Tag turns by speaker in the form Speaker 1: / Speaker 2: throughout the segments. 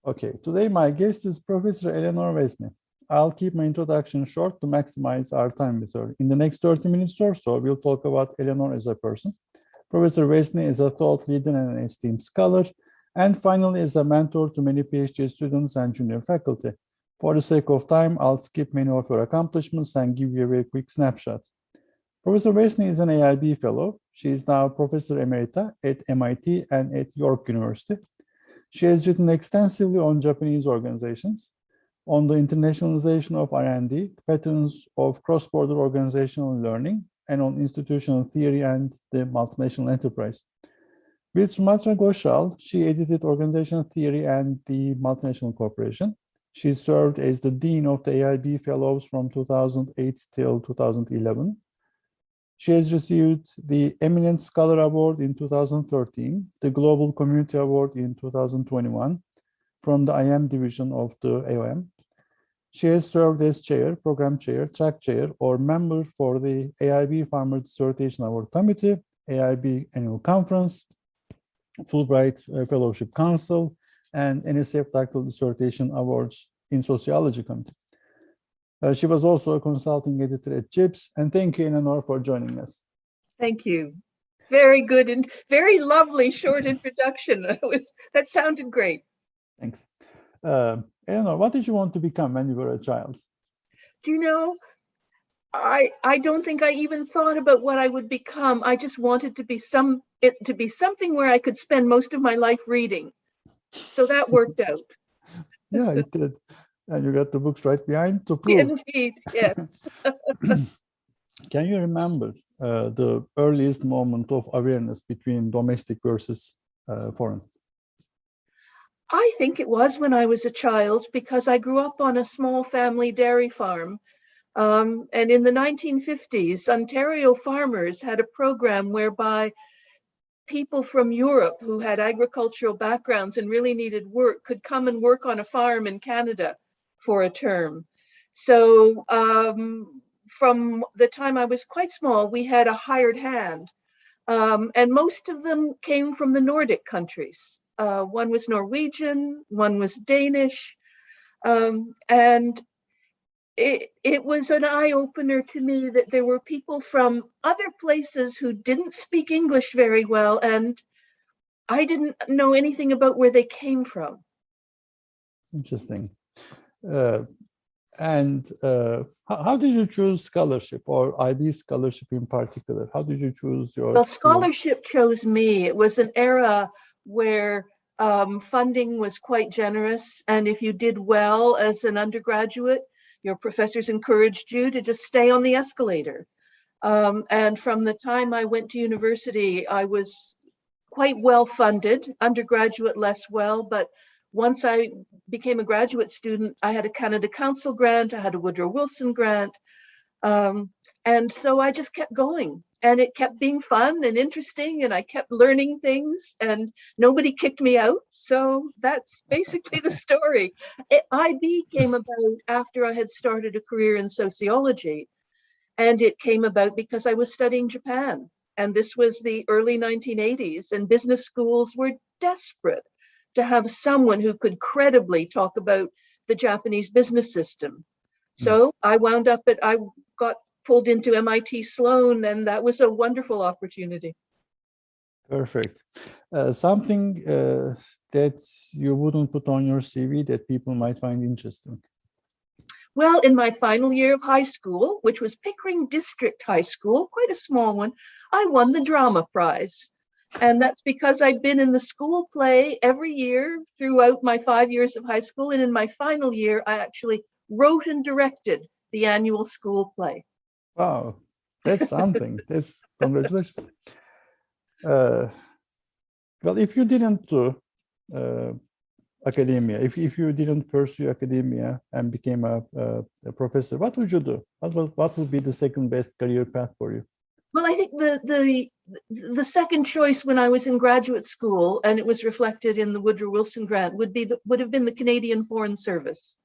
Speaker 1: Okay, today my guest is Professor Eleanor Westney. I'll keep my introduction short to maximize our time with her. In the next 30 minutes or so, we'll talk about Eleanor as a person. Professor Westney is a thought leader and an esteemed scholar, and finally is a mentor to many PhD students and junior faculty. For the sake of time, I'll skip many of her accomplishments and give you a very quick snapshot. Professor Westney is an AIB fellow. She is now Professor Emerita at MIT and at York University. She has written extensively on Japanese organizations, on the internationalization of R&D, patterns of cross-border organizational learning, and on institutional theory and the multinational enterprise. With Sumantra Ghoshal, she edited Organizational Theory and the Multinational Corporation. She served as the Dean of the AIB Fellows from 2008 till 2011. She has received the Eminent Scholar Award in 2013, the Global Community Award in 2021 from the IM division of the AOM. She has served as chair, program chair, track chair, or member for the AIB Farmer Dissertation Award Committee, AIB Annual Conference, Fulbright Fellowship Council, and NSF Doctoral Dissertation Awards in Sociology Committee. She was also a consulting editor at JIPS, and thank you, Eleanor, for joining us.
Speaker 2: Thank you. Very good and very lovely short introduction. That sounded great.
Speaker 1: Thanks. Eleanor, what did you want to become when you were a child?
Speaker 2: Do you know, I don't think I even thought about what I would become. I just wanted to be something where I could spend most of my life reading. So that worked out.
Speaker 1: Yeah, it did. And you got the books right behind to prove.
Speaker 2: Indeed, yes.
Speaker 1: Can you remember the earliest moment of awareness between domestic versus foreign?
Speaker 2: I think it was when I was a child, because I grew up on a small family dairy farm. And in the 1950s, Ontario farmers had a program whereby people from Europe who had agricultural backgrounds and really needed work could come and work on a farm in Canada for a term. So from the time I was quite small, we had a hired hand. And most of them came from the Nordic countries. One was Norwegian, one was Danish. And it was an eye-opener to me that there were people from other places who didn't speak English very well, and I didn't know anything about where they came from.
Speaker 1: Interesting. How did you choose scholarship, or IB scholarship in particular? How did you choose your
Speaker 2: Well, scholarship chose me. It was an era where funding was quite generous, and if you did well as an undergraduate, your professors encouraged you to just stay on the escalator. And from the time I went to university, I was quite well funded, undergraduate less well, but once I became a graduate student, I had a Canada Council grant, I had a Woodrow Wilson grant, and so I just kept going. And it kept being fun and interesting, and I kept learning things, and nobody kicked me out. So that's basically the story. IB came about after I had started a career in sociology, and it came about because I was studying Japan. And this was the early 1980s, and business schools were desperate to have someone who could credibly talk about the Japanese business system. So I got pulled into MIT Sloan, and that was a wonderful opportunity.
Speaker 1: Perfect. Something that you wouldn't put on your CV that people might find interesting?
Speaker 2: Well, in my final year of high school, which was Pickering District High School, quite a small one, I won the drama prize. And that's because I'd been in the school play every year throughout my 5 years of high school. And in my final year, I actually wrote and directed the annual school play.
Speaker 1: Wow, that's something. That's congratulations. Well, if you didn't do academia, if you didn't pursue academia and became a professor, what would you do? What would be the second best career path for you?
Speaker 2: Well, I think the second choice when I was in graduate school, and it was reflected in the Woodrow Wilson grant, would have been the Canadian Foreign Service,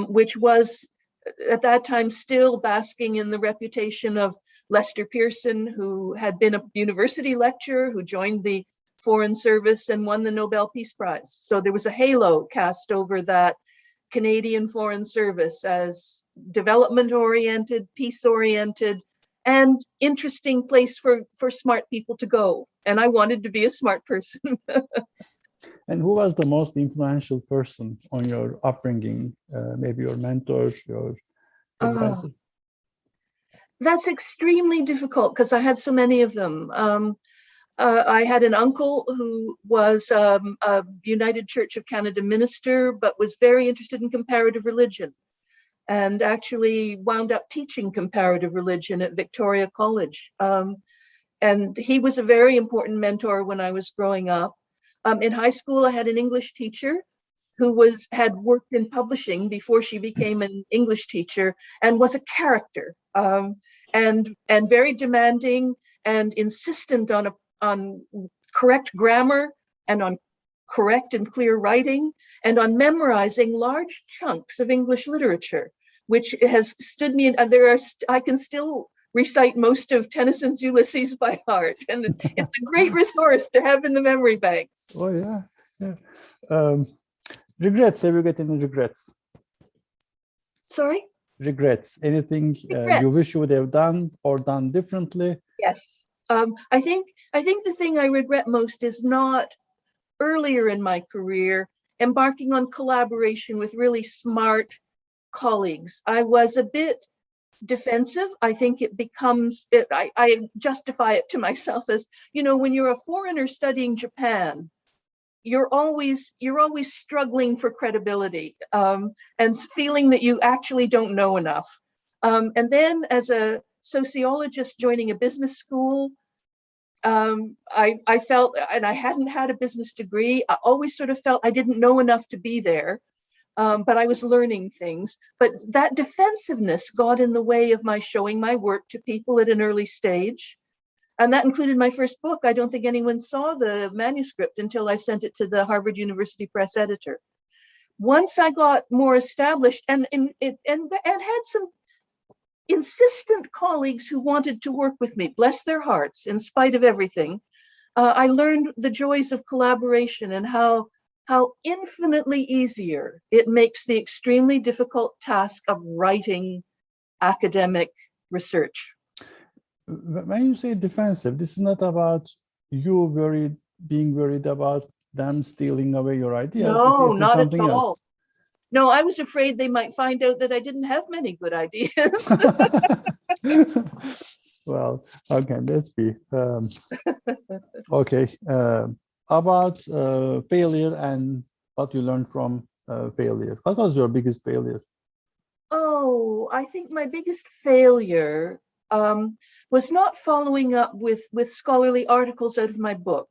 Speaker 2: which was at that time still basking in the reputation of Lester Pearson, who had been a university lecturer, who joined the Foreign Service and won the Nobel Peace Prize. So there was a halo cast over that Canadian Foreign Service as development-oriented, peace-oriented, and interesting place for smart people to go. And I wanted to be a smart person.
Speaker 1: And who was the most influential person on your upbringing? Maybe your mentor, your advisor?
Speaker 2: That's extremely difficult because I had so many of them. I had an uncle who was a United Church of Canada minister, but was very interested in comparative religion, and actually wound up teaching comparative religion at Victoria College. And he was a very important mentor when I was growing up. In high school, I had an English teacher who had worked in publishing before she became an English teacher, and was a character, and very demanding and insistent on correct grammar and on correct and clear writing and on memorizing large chunks of English literature, which has stood me in. I can still recite most of Tennyson's Ulysses by heart, and it's a great resource to have in the memory banks.
Speaker 1: Oh yeah, yeah. Regrets? Have you got any regrets?
Speaker 2: Sorry?
Speaker 1: Regrets? Anything
Speaker 2: Regrets.
Speaker 1: You wish you would have done or done differently?
Speaker 2: Yes. I think the thing I regret most is not earlier in my career embarking on collaboration with really smart colleagues. I was a bit defensive. I think I justify it to myself as, when you're a foreigner studying Japan, you're always struggling for credibility, and feeling that you actually don't know enough. And then as a sociologist joining a business school, I felt, and I hadn't had a business degree, I always sort of felt I didn't know enough to be there, but I was learning things. But that defensiveness got in the way of my showing my work to people at an early stage. And that included my first book. I don't think anyone saw the manuscript until I sent it to the Harvard University press editor. Once I got more established and had some insistent colleagues who wanted to work with me, bless their hearts, in spite of everything, I learned the joys of collaboration and how infinitely easier it makes the extremely difficult task of writing academic research.
Speaker 1: When you say defensive, this is not about you being worried about them stealing away your ideas.
Speaker 2: No,
Speaker 1: it is
Speaker 2: not
Speaker 1: something
Speaker 2: at
Speaker 1: else.
Speaker 2: all. No, I was afraid they might find out that I didn't have many good ideas.
Speaker 1: Well, okay, let's be. Okay, about failure and what you learned from failure. What was your biggest failure?
Speaker 2: Oh, I think my biggest failure was not following up with scholarly articles out of my book.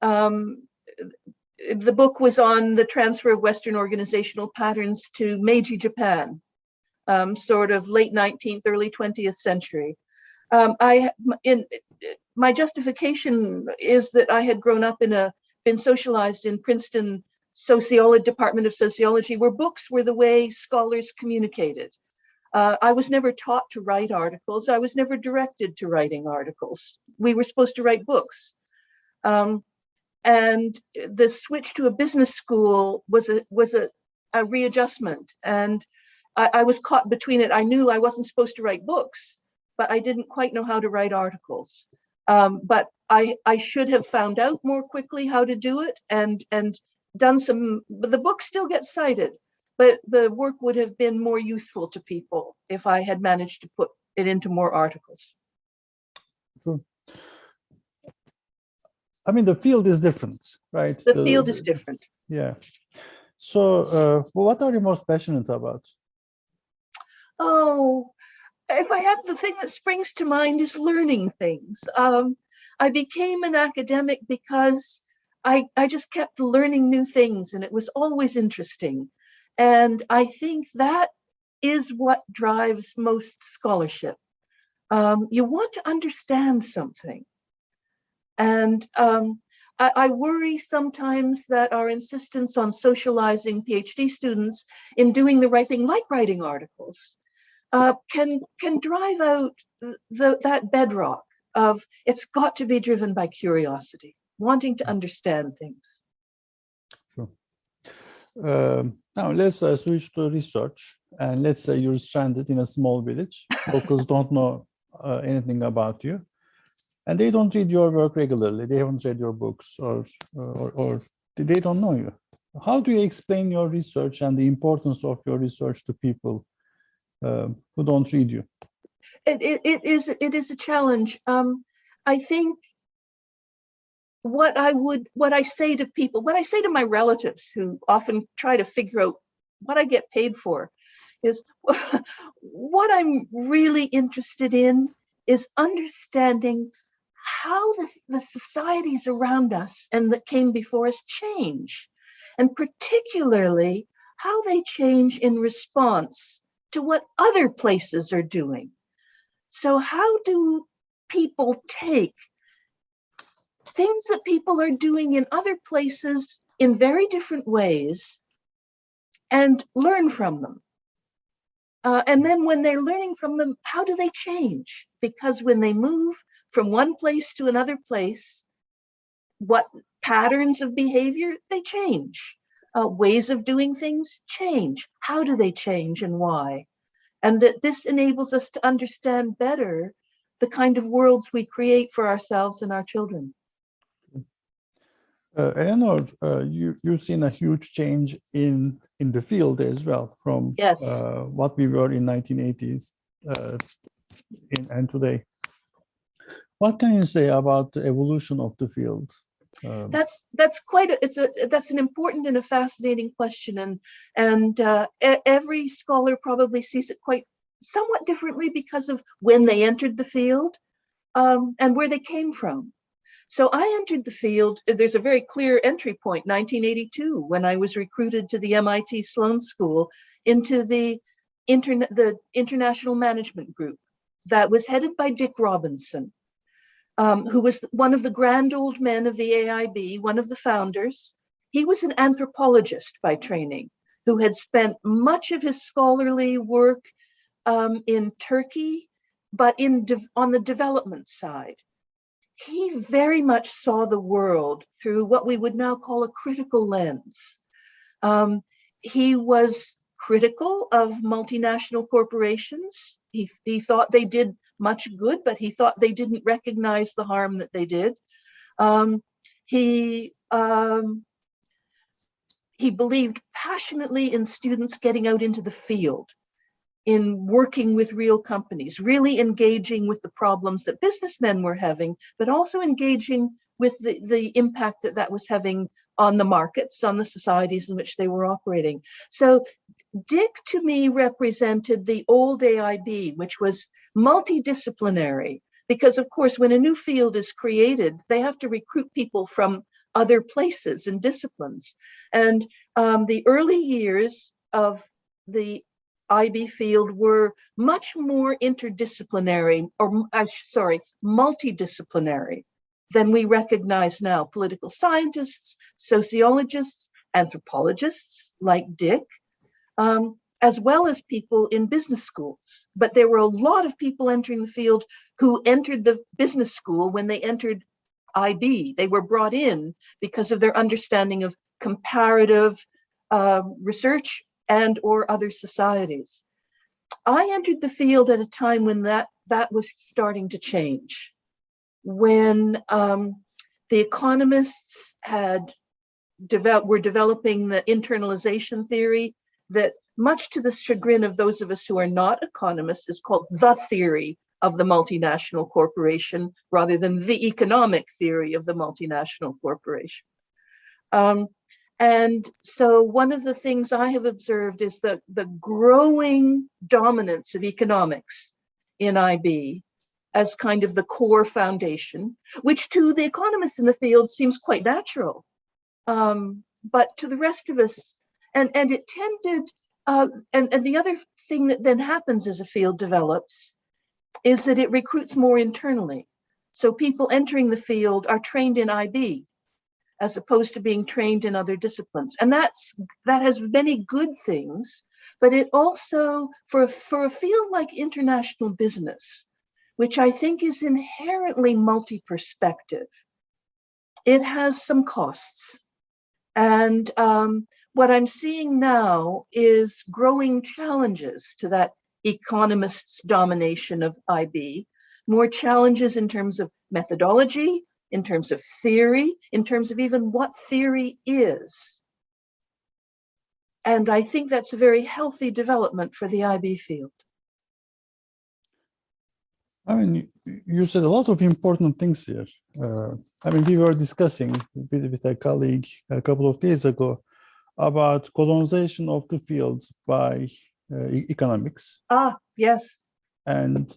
Speaker 2: The book was on the transfer of Western organizational patterns to Meiji Japan, sort of late 19th, early 20th century. My justification is that I had grown up been socialized in Princeton Department of Sociology, where books were the way scholars communicated. I was never taught to write articles. I was never directed to writing articles. We were supposed to write books. And the switch to a business school was a readjustment. And I was caught between it. I knew I wasn't supposed to write books, but I didn't quite know how to write articles. But I should have found out more quickly how to do it and done some. The book still gets cited, but the work would have been more useful to people if I had managed to put it into more articles.
Speaker 1: True. I mean, the field is different, right?
Speaker 2: The field is different.
Speaker 1: Yeah. So what are you most passionate about?
Speaker 2: Oh, if I have the thing that springs to mind is learning things. I became an academic because I just kept learning new things, and it was always interesting. And I think that is what drives most scholarship. You want to understand something. And I worry sometimes that our insistence on socializing PhD students in doing the right thing, like writing articles, can drive out that bedrock of it's got to be driven by curiosity. wanting to understand things.
Speaker 1: Sure. Now let's switch to research, and let's say you're stranded in a small village. Locals don't know anything about you, and they don't read your work regularly. They haven't read your books, or they don't know you. How do you explain your research and the importance of your research to people who don't read you?
Speaker 2: It is a challenge. I think what I say to people, what I say to my relatives who often try to figure out what I get paid for, is what I'm really interested in is understanding how the societies around us and that came before us change, and particularly how they change in response to what other places are doing. So how do people take things that people are doing in other places in very different ways and learn from them? And then when they're learning from them, how do they change? Because when they move from one place to another place, what patterns of behavior, they change. Ways of doing things change. How do they change and why? And that this enables us to understand better the kind of worlds we create for ourselves and our children.
Speaker 1: Eleanor, you've seen a huge change in the field as well, from
Speaker 2: Yes.
Speaker 1: what we were in 1980s and today. What can you say about the evolution of the field?
Speaker 2: That's quite that's an important and a fascinating question, and every scholar probably sees it quite somewhat differently because of when they entered the field and where they came from. So I entered the field, there's a very clear entry point, 1982, when I was recruited to the MIT Sloan School into the International Management Group that was headed by Dick Robinson, who was one of the grand old men of the AIB, one of the founders. He was an anthropologist by training, who had spent much of his scholarly work in Turkey, but on the development side. He very much saw the world through what we would now call a critical lens. He was critical of multinational corporations. He thought they did much good, but he thought they didn't recognize the harm that they did. He believed passionately in students getting out into the field, in working with real companies, really engaging with the problems that businessmen were having, but also engaging with the impact that that was having on the markets, on the societies in which they were operating. So Dick, to me, represented the old AIB, which was multidisciplinary, because of course, when a new field is created, they have to recruit people from other places and disciplines. And the early years of the IB field were much more interdisciplinary, or multidisciplinary than we recognize now. Political scientists, sociologists, anthropologists like Dick, as well as people in business schools. But there were a lot of people entering the field who entered the business school when they entered IB. They were brought in because of their understanding of comparative research and or other societies. I entered the field at a time when that was starting to change, when the economists were developing the internalization theory that, much to the chagrin of those of us who are not economists, is called the theory of the multinational corporation rather than the economic theory of the multinational corporation. And so one of the things I have observed is the growing dominance of economics in IB as kind of the core foundation, which to the economists in the field seems quite natural. But to the rest of us, and it tended, and the other thing that then happens as a field develops is that it recruits more internally. So people entering the field are trained in IB, as opposed to being trained in other disciplines. And that has many good things, but it also, for a field like international business, which I think is inherently multi-perspective, it has some costs. And what I'm seeing now is growing challenges to that economist's domination of IB, more challenges in terms of methodology, in terms of theory, in terms of even what theory is. And I think that's a very healthy development for the IB field.
Speaker 1: I mean, you said a lot of important things here. I mean, we were discussing with a colleague a couple of days ago about colonization of the fields by economics.
Speaker 2: Ah, yes.
Speaker 1: And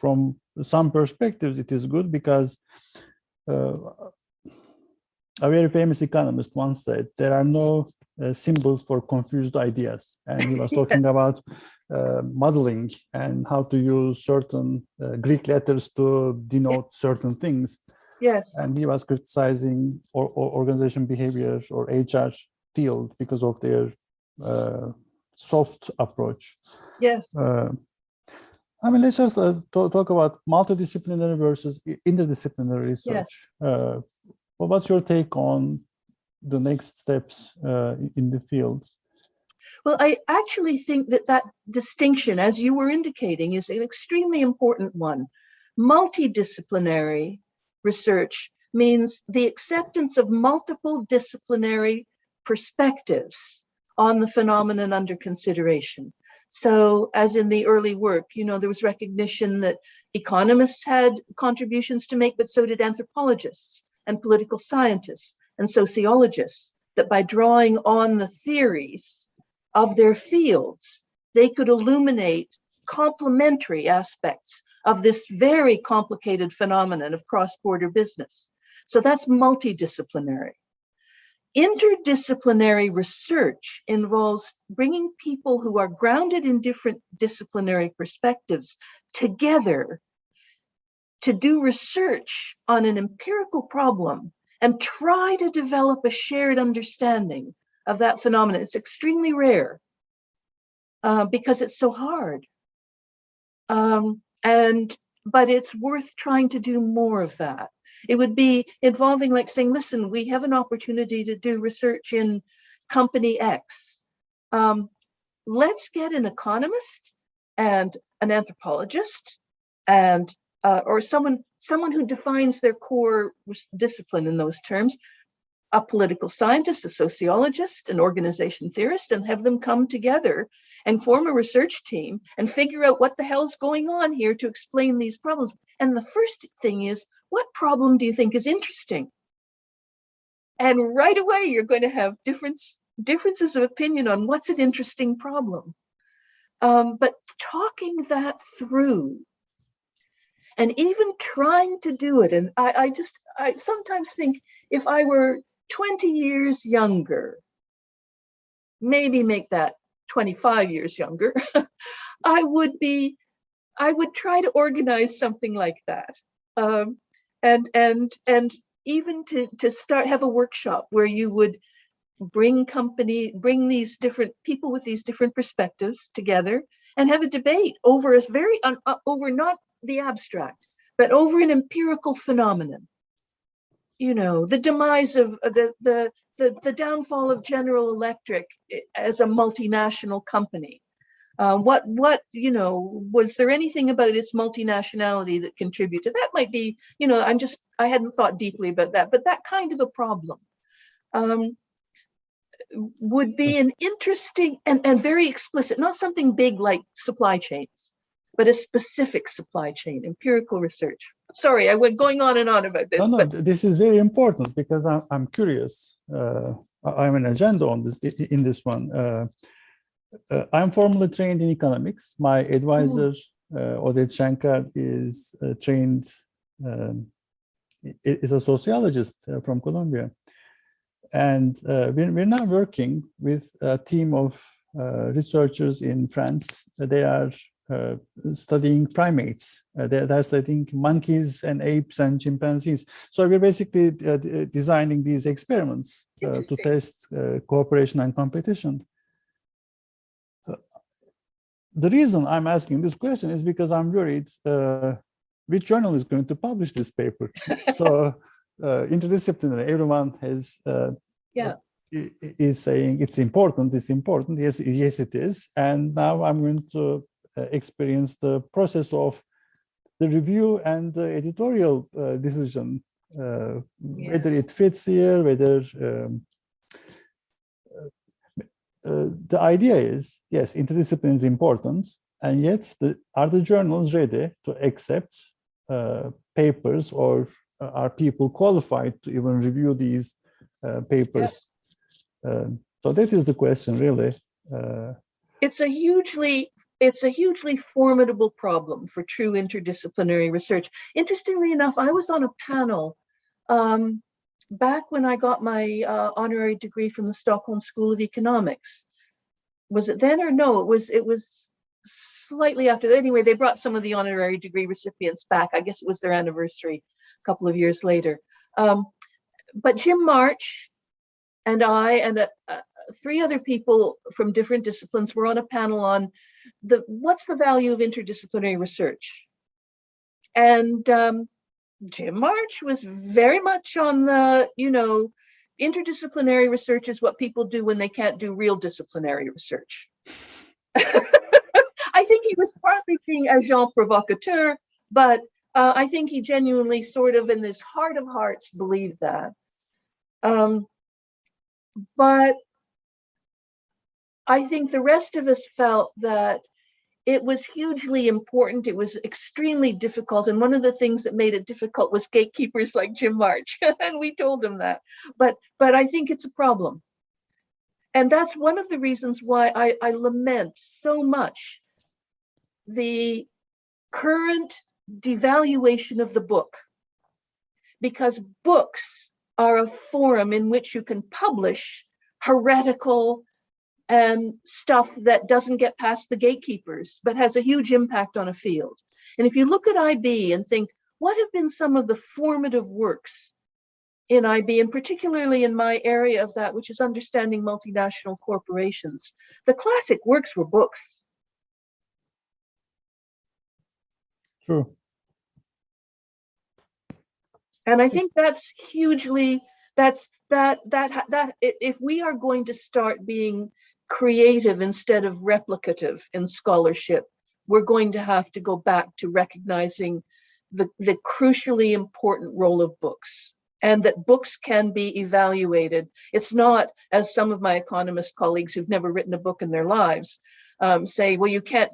Speaker 1: from some perspectives, it is good because a very famous economist once said, there are no symbols for confused ideas. And he was talking about modeling and how to use certain Greek letters to denote certain things.
Speaker 2: Yes.
Speaker 1: And he was criticizing organization behavior or HR field because of their soft approach.
Speaker 2: Yes.
Speaker 1: I mean, let's just talk about multidisciplinary versus interdisciplinary research.
Speaker 2: Yes.
Speaker 1: What's your take on the next steps in the field?
Speaker 2: Well, I actually think that that distinction, as you were indicating, is an extremely important one. Multidisciplinary research means the acceptance of multiple disciplinary perspectives on the phenomenon under consideration. So as in the early work, you know, there was recognition that economists had contributions to make, but so did anthropologists and political scientists and sociologists, that by drawing on the theories of their fields, they could illuminate complementary aspects of this very complicated phenomenon of cross-border business. So that's multidisciplinary. Interdisciplinary research involves bringing people who are grounded in different disciplinary perspectives together to do research on an empirical problem and try to develop a shared understanding of that phenomenon. It's extremely rare because it's so hard. But it's worth trying to do more of that. It would be involving like saying, listen, we have an opportunity to do research in company X. Let's get an economist and an anthropologist and or someone who defines their core discipline in those terms, a political scientist, a sociologist, an organization theorist, and have them come together and form a research team and figure out what the hell's going on here to explain these problems. And the first thing is, what problem do you think is interesting? And right away, you're going to have differences of opinion on what's an interesting problem. But talking that through and even trying to do it. And I sometimes think if I were 20 years younger, maybe make that 25 years younger, I would try to organize something like that. And even to start, have a workshop where you would bring these different people with these different perspectives together and have a debate over over not the abstract, but over an empirical phenomenon. You know, the demise of the downfall of General Electric as a multinational company. You know, was there anything about its multinationality that contributed? That might be, you know, I hadn't thought deeply about that, but that kind of a problem would be an interesting and very explicit, not something big like supply chains, but a specific supply chain, empirical research. Sorry, I went going on and on about this.
Speaker 1: No, this is very important because I'm curious. I'm an agenda on this in this one. I'm formally trained in economics. My advisor, Oded Shankar, is trained, is a sociologist from Colombia. And we're now working with a team of researchers in France. They are studying primates. They're studying monkeys and apes and chimpanzees. So we're basically designing these experiments to test cooperation and competition. The reason I'm asking this question is because I'm worried which journal is going to publish this paper. So interdisciplinary. Everyone has
Speaker 2: Yeah.
Speaker 1: is saying it's important. It's important. Yes, yes, it is. And now I'm going to experience the process of the review and the editorial decision, whether it fits here, whether the idea is, yes, interdiscipline is important, and yet are the journals ready to accept papers, or are people qualified to even review these papers?
Speaker 2: Yes.
Speaker 1: So that is the question, really.
Speaker 2: It's a hugely formidable problem for true interdisciplinary research. Interestingly enough, I was on a panel back when I got my honorary degree from the Stockholm School of Economics. Was it then or no? It was slightly after. Anyway, they brought some of the honorary degree recipients back. I guess it was their anniversary a couple of years later. But Jim March and I and three other people from different disciplines were on a panel on what's the value of interdisciplinary research. And Jim March was very much on the, interdisciplinary research is what people do when they can't do real disciplinary research. I think he was partly being agent provocateur, but I think he genuinely sort of in his heart of hearts believed that. But I think the rest of us felt that it was hugely important. It was extremely difficult. And one of the things that made it difficult was gatekeepers like Jim March. And we told him that. But I think it's a problem. And that's one of the reasons why I lament so much the current devaluation of the book. Because books are a forum in which you can publish heretical and stuff that doesn't get past the gatekeepers, but has a huge impact on a field. And if you look at IB and think, what have been some of the formative works in IB, and particularly in my area of that, which is understanding multinational corporations, the classic works were books.
Speaker 1: True.
Speaker 2: And I think that's hugely, if we are going to start being creative instead of replicative in scholarship, we're going to have to go back to recognizing the crucially important role of books, and that books can be evaluated. It's not, as some of my economist colleagues who've never written a book in their lives say, well, you can't,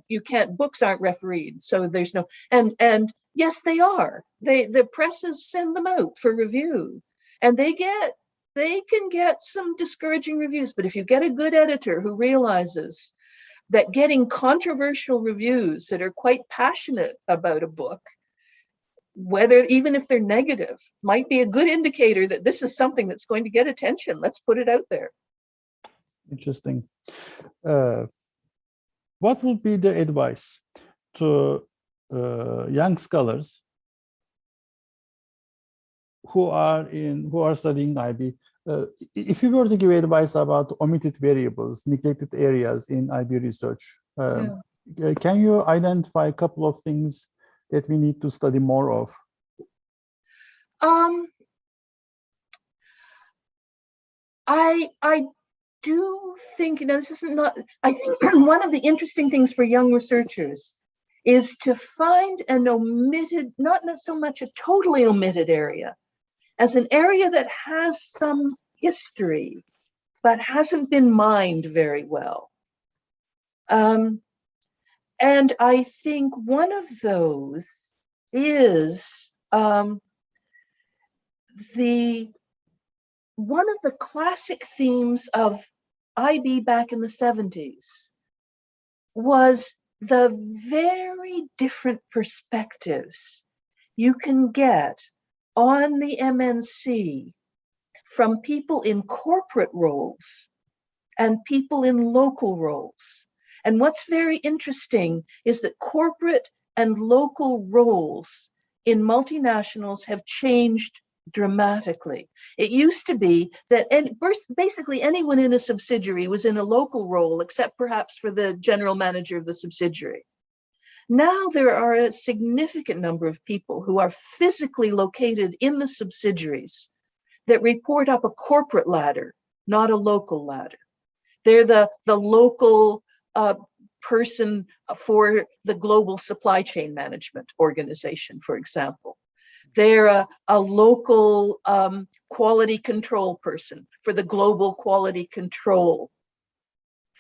Speaker 2: books aren't refereed, so there's no, and yes, they are. The presses send them out for review, and they can get some discouraging reviews. But if you get a good editor who realizes that getting controversial reviews that are quite passionate about a book, whether even if they're negative, might be a good indicator that this is something that's going to get attention. Let's put it out there.
Speaker 1: Interesting. What would be the advice to young scholars who are studying IB? If you were to give advice about omitted variables, neglected areas in IB research, can you identify a couple of things that we need to study more of?
Speaker 2: I do think, this is not, I think one of the interesting things for young researchers is to find an omitted, not so much a totally omitted area, as an area that has some history, but hasn't been mined very well. And I think one of those is one of the classic themes of IB back in the 70s was the very different perspectives you can get on the MNC from people in corporate roles and people in local roles. And what's very interesting is that corporate and local roles in multinationals have changed dramatically. It used to be that basically anyone in a subsidiary was in a local role, except perhaps for the general manager of the subsidiary. Now there are a significant number of people who are physically located in the subsidiaries that report up a corporate ladder, not a local ladder. They're the local person for the global supply chain management organization, for example. They're a local quality control person for the global quality control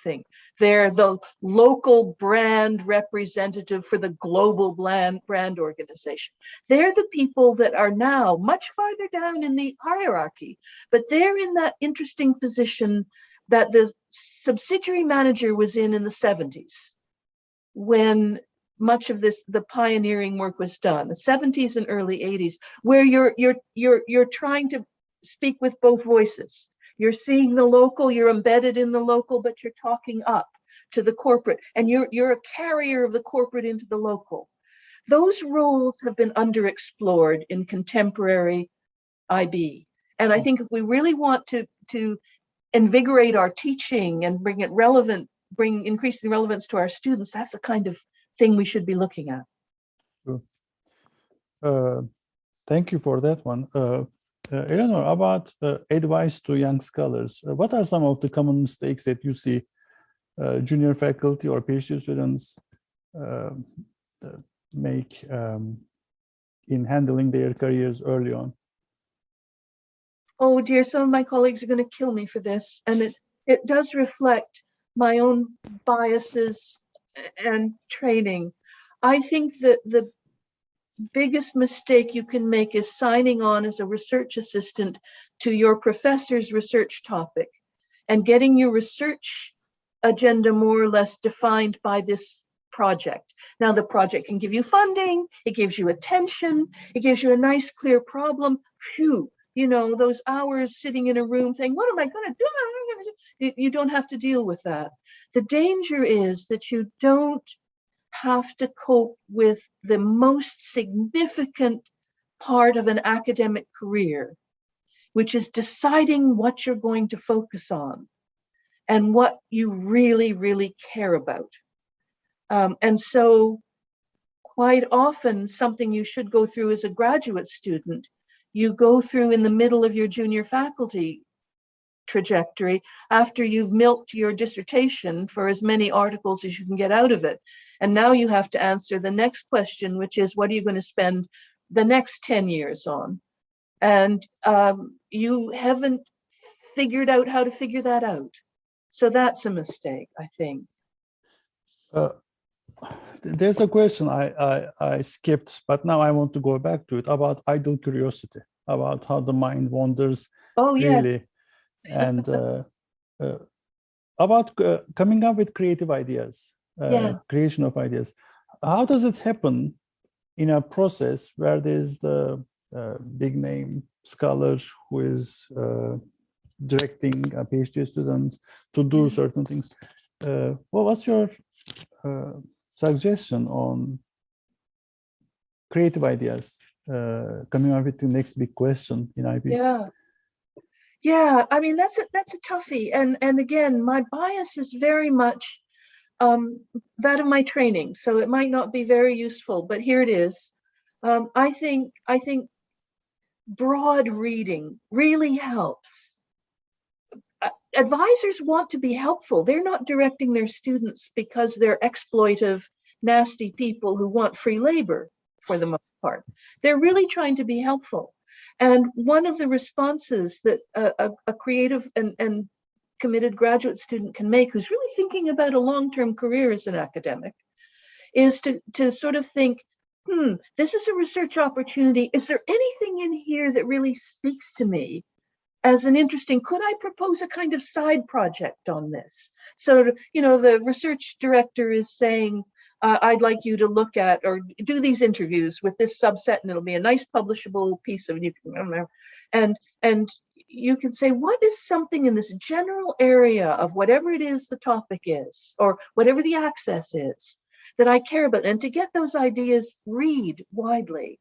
Speaker 2: thing. They're the local brand representative for the global brand organization. They're the people that are now much farther down in the hierarchy, but they're in that interesting position that the subsidiary manager was in the 70s, when much of the pioneering work was done, the 70s and early 80s, where you're trying to speak with both voices. You're seeing the local, you're embedded in the local, but you're talking up to the corporate, and you're a carrier of the corporate into the local. Those roles have been underexplored in contemporary IB. And I think if we really want to invigorate our teaching and bring it relevant, bring increasing relevance to our students, that's the kind of thing we should be looking at.
Speaker 1: Sure. Thank you for that one. Eleanor, about advice to young scholars, what are some of the common mistakes that you see junior faculty or PhD students make in handling their careers early on?
Speaker 2: Oh dear, some of my colleagues are going to kill me for this, and it does reflect my own biases and training. I think that the biggest mistake you can make is signing on as a research assistant to your professor's research topic and getting your research agenda more or less defined by this project. Now, the project can give you funding, it gives you attention, it gives you a nice clear problem. Phew, you know, those hours sitting in a room saying, what am I going to do? You don't have to deal with that. The danger is that you don't have to cope with the most significant part of an academic career, which is deciding what you're going to focus on and what you really, really care about. And so quite often, something you should go through as a graduate student, you go through in the middle of your junior faculty trajectory after you've milked your dissertation for as many articles as you can get out of it. And now you have to answer the next question, which is, what are you going to spend the next 10 years on? And you haven't figured out how to figure that out. So that's a mistake, I think.
Speaker 1: There's a question I skipped, but now I want to go back to it, about idle curiosity, about how the mind wanders freely.
Speaker 2: Yes.
Speaker 1: And about coming up with creative ideas, creation of ideas. How does it happen in a process where there's the big name scholar who is directing PhD students to do certain things? Well, what's your suggestion on creative ideas, coming up with the next big question in IB?
Speaker 2: Yeah, I mean, that's a toughie. And again, my bias is very much that of my training. So it might not be very useful, but here it is. I think broad reading really helps. Advisors want to be helpful. They're not directing their students because they're exploitive, nasty people who want free labor for the most part. They're really trying to be helpful. And one of the responses that a creative and committed graduate student can make, who's really thinking about a long-term career as an academic, is to sort of think, this is a research opportunity. Is there anything in here that really speaks to me as an interesting, could I propose a kind of side project on this? So, you know, the research director is saying, I'd like you to look at or do these interviews with this subset, and it'll be a nice publishable piece of, and you can say, what is something in this general area of whatever it is the topic is, or whatever the access is, that I care about? And to get those ideas, read widely.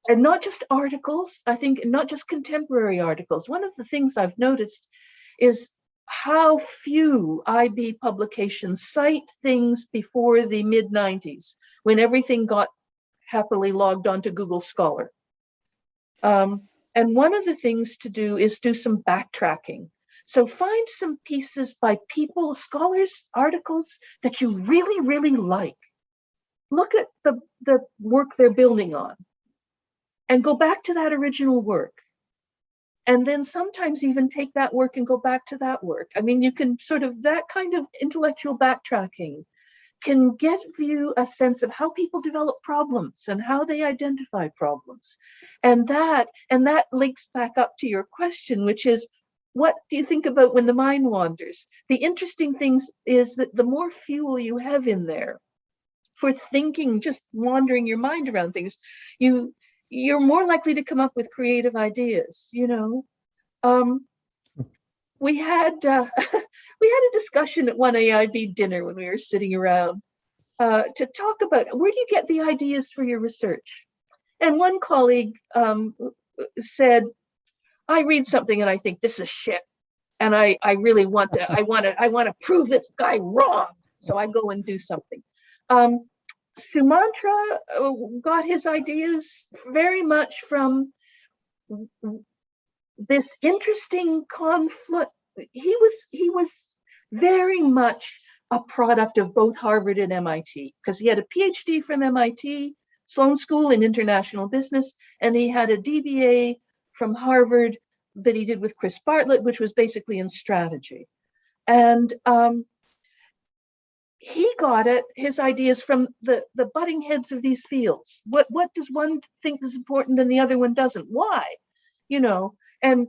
Speaker 2: And not just articles, I think, not just contemporary articles. One of the things I've noticed is how few IB publications cite things before the mid-90s, when everything got happily logged onto Google Scholar. And one of the things to do is do some backtracking. So find some pieces by people, scholars, articles that you really, really like. Look at the work they're building on and go back to that original work. And then sometimes even take that work and go back to that work. I mean, you can sort of, that kind of intellectual backtracking can give you a sense of how people develop problems and how they identify problems. And that links back up to your question, which is, what do you think about when the mind wanders? The interesting thing is that the more fuel you have in there for thinking, just wandering your mind around things, you're more likely to come up with creative ideas, you know. We had a discussion at one AIB dinner when we were sitting around to talk about, where do you get the ideas for your research? And one colleague said, I read something and I think this is shit, and I really want to prove this guy wrong, so I go and do something. Sumantra got his ideas very much from this interesting conflict. He was very much a product of both Harvard and MIT, because he had a Ph.D. from MIT, Sloan School in International Business, and he had a DBA from Harvard that he did with Chris Bartlett, which was basically in strategy. And he got his ideas from the butting heads of these fields. What does one think is important and the other one doesn't? Why? You know, and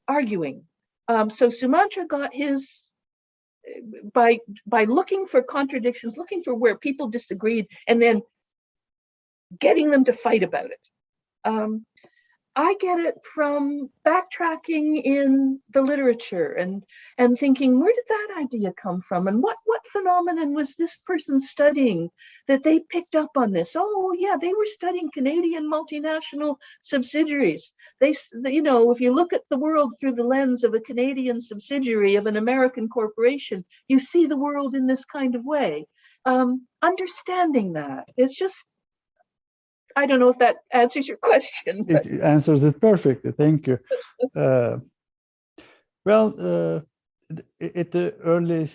Speaker 2: arguing. So Sumantra got his by looking for contradictions, looking for where people disagreed, and then getting them to fight about it. I get it from backtracking in the literature and thinking, where did that idea come from? And what phenomenon was this person studying that they picked up on this? Oh, yeah, they were studying Canadian multinational subsidiaries. You know, if you look at the world through the lens of a Canadian subsidiary of an American corporation, you see the world in this kind of way. Understanding that, it's just, I don't know if that answers your question. But.
Speaker 1: It answers it perfectly. Thank you. Well, at the early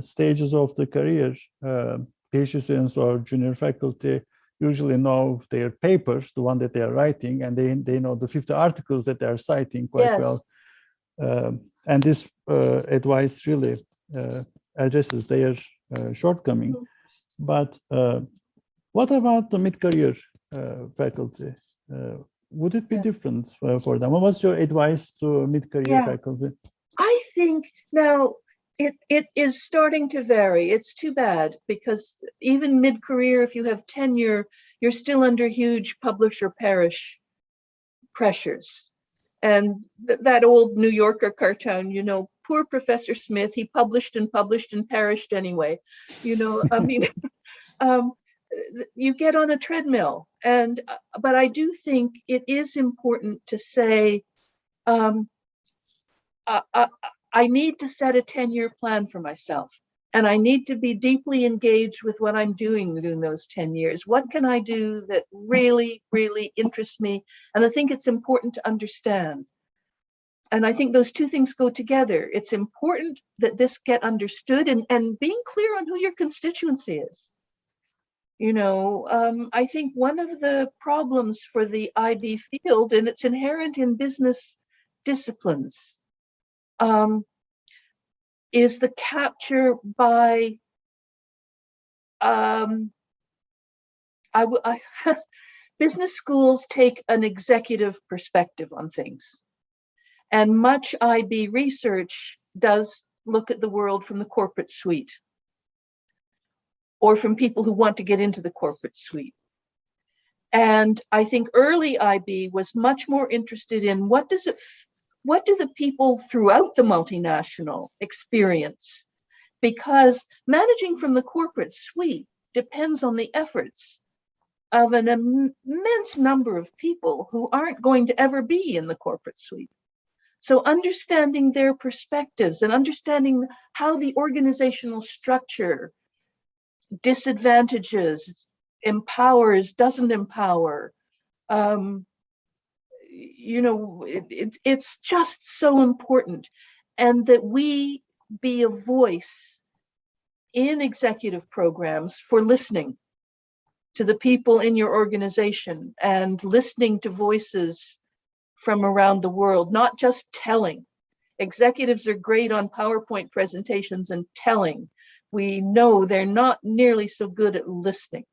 Speaker 1: stages of the career, PhD students or junior faculty usually know their papers, the one that they are writing, and they know the 50 articles that they are citing quite well. And this advice really addresses their shortcoming. Mm-hmm. But what about the mid-career faculty? Would it be different for them? What was your advice to mid-career faculty?
Speaker 2: I think now it is starting to vary. It's too bad, because even mid-career, if you have tenure, you're still under huge publish or perish pressures. And that old New Yorker cartoon, you know, poor Professor Smith, he published and perished anyway. You know, I mean, you get on a treadmill. But I do think it is important to say, I need to set a 10-year plan for myself, and I need to be deeply engaged with what I'm doing during those 10 years. What can I do that really, really interests me? And I think it's important to understand. And I think those two things go together. It's important that this get understood, and being clear on who your constituency is. You know, I think one of the problems for the IB field, and it's inherent in business disciplines, is the capture by business schools take an executive perspective on things, and much IB research does look at the world from the corporate suite, or from people who want to get into the corporate suite. And I think early IB was much more interested in what do the people throughout the multinational experience? Because managing from the corporate suite depends on the efforts of an immense number of people who aren't going to ever be in the corporate suite. So understanding their perspectives and understanding how the organizational structure disadvantages, empowers, doesn't empower, it's just so important. And that we be a voice in executive programs for listening to the people in your organization and listening to voices from around the world, not just telling. Executives are great on PowerPoint presentations and telling. We know they're not nearly so good at listening.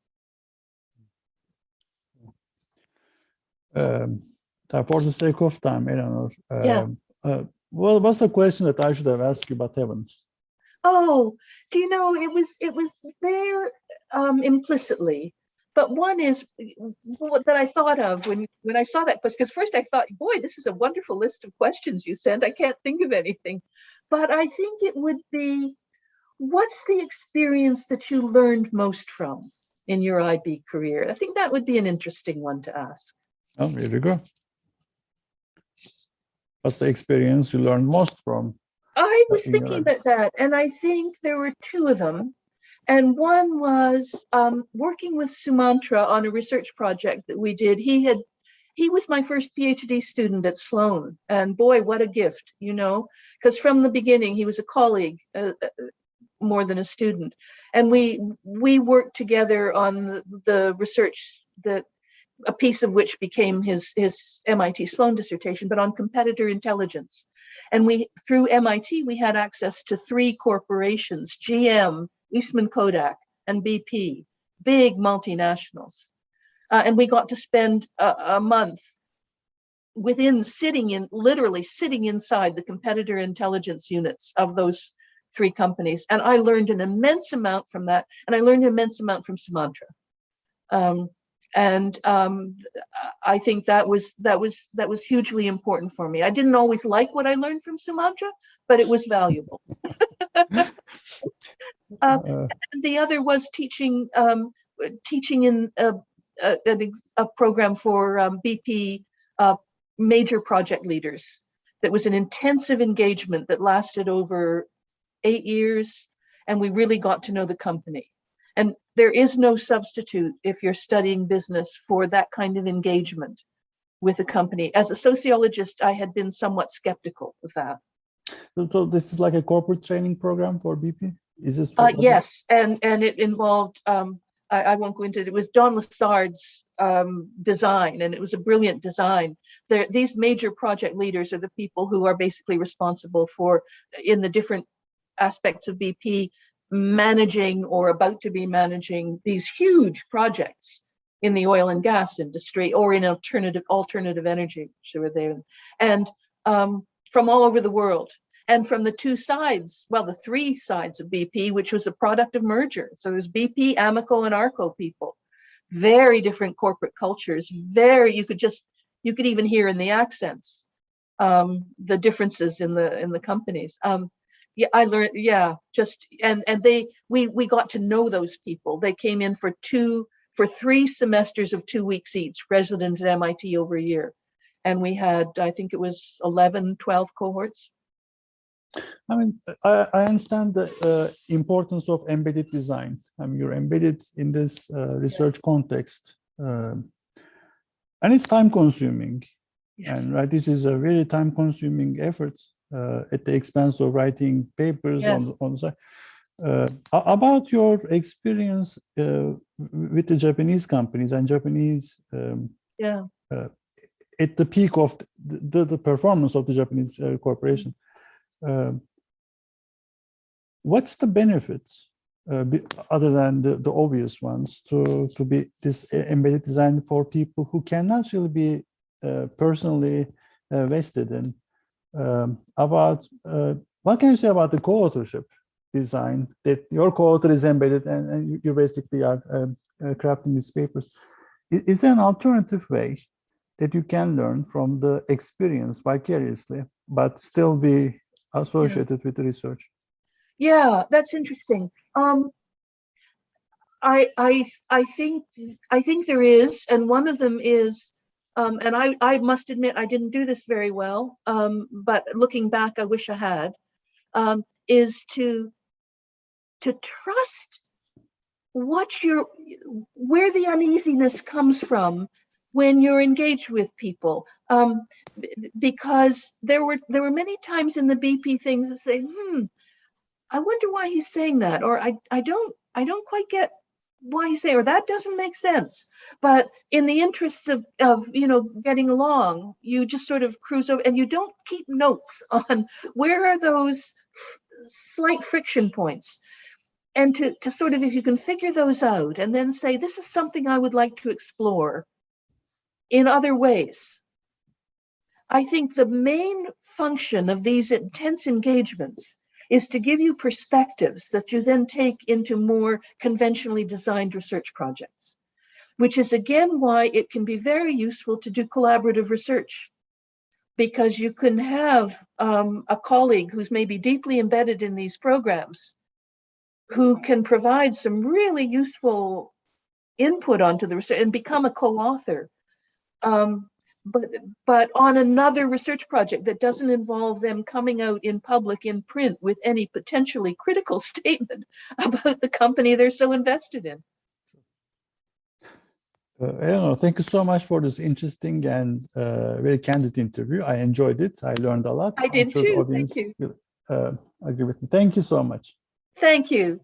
Speaker 1: For the sake of time, Eleanor,
Speaker 2: Yeah.
Speaker 1: what's the question that I should have asked you but haven't?
Speaker 2: Oh, do you know, it was there implicitly. But one is what that I thought of when I saw that question, because first I thought, boy, this is a wonderful list of questions you sent. I can't think of anything. But I think it would be, what's the experience that you learned most from in your IB career? I think that would be an interesting one to ask.
Speaker 1: Oh, here you go. What's the experience you learned most from?
Speaker 2: I was thinking about that, and I think there were two of them. And one was working with Sumantra on a research project that we did. He was my first PhD student at Sloan, and boy, what a gift, because from the beginning he was a colleague more than a student, and we worked together on the research that a piece of which became his MIT Sloan dissertation, but on competitor intelligence. And through MIT, we had access to 3 corporations: GM, Eastman Kodak, and BP, big multinationals. And we got to spend a month literally sitting inside the competitor intelligence units of those 3 companies. And I learned an immense amount from that. And I learned an immense amount from Sumantra. I think that was hugely important for me. I didn't always like what I learned from Sumantra, but it was valuable. The other was teaching in a program for BP major project leaders. That was an intensive engagement that lasted over 8 years, and we really got to know the company. And there is no substitute, if you're studying business, for that kind of engagement with a company. As a sociologist, I had been somewhat skeptical of that.
Speaker 1: So this is like a corporate training program for BP? Is this?
Speaker 2: Yes, and it involved, I won't go into it, it was Don Lessard's design, and it was a brilliant design. These major project leaders are the people who are basically responsible for, in the different aspects of BP, managing or about to be managing these huge projects in the oil and gas industry or in alternative energy, which they were there, and from all over the world. And from the 2 sides, well, the 3 sides of BP, which was a product of merger. So there's BP, Amoco, and Arco people. Very different corporate cultures. You could even hear in the accents the differences in the companies. I learned, we got to know those people. They came in for 3 semesters of 2 weeks each, resident at MIT over a year. And we had, I think it was 11, 12 cohorts.
Speaker 1: I mean, I understand the importance of embedded design. I mean, you're embedded in this research context, and it's time-consuming. Yes. And this is a very time-consuming effort at the expense of writing papers. Yes. on the side. About your experience with the Japanese companies and Japanese, at the peak of the performance of the Japanese corporation. What's the benefits other than the obvious ones to be this embedded design for people who cannot really be personally vested in? About what can you say about the co-authorship design, that your co-author is embedded and you basically are crafting these papers? Is there an alternative way that you can learn from the experience vicariously but still be associated with the research?
Speaker 2: Yeah, that's interesting. I think there is, and one of them is and I must admit I didn't do this very well, but looking back, I wish I had, is to trust where the uneasiness comes from when you're engaged with people, because there were many times in the BP things that say, I wonder why he's saying that, or I don't quite get why he's saying, or that doesn't make sense. But in the interests of getting along, you just sort of cruise over, and you don't keep notes on where are those slight friction points. And to sort of, if you can figure those out and then say, this is something I would like to explore in other ways. I think the main function of these intense engagements is to give you perspectives that you then take into more conventionally designed research projects, which is again why it can be very useful to do collaborative research, because you can have a colleague who's maybe deeply embedded in these programs who can provide some really useful input onto the research and become a co-author. But on another research project that doesn't involve them coming out in public in print with any potentially critical statement about the company they're so invested in.
Speaker 1: Eleanor, thank you so much for this interesting and very candid interview. I enjoyed it. I learned a lot.
Speaker 2: I did
Speaker 1: I'm sure the
Speaker 2: too.
Speaker 1: audience
Speaker 2: Thank you.
Speaker 1: will agree with me. Thank you so much.
Speaker 2: Thank you.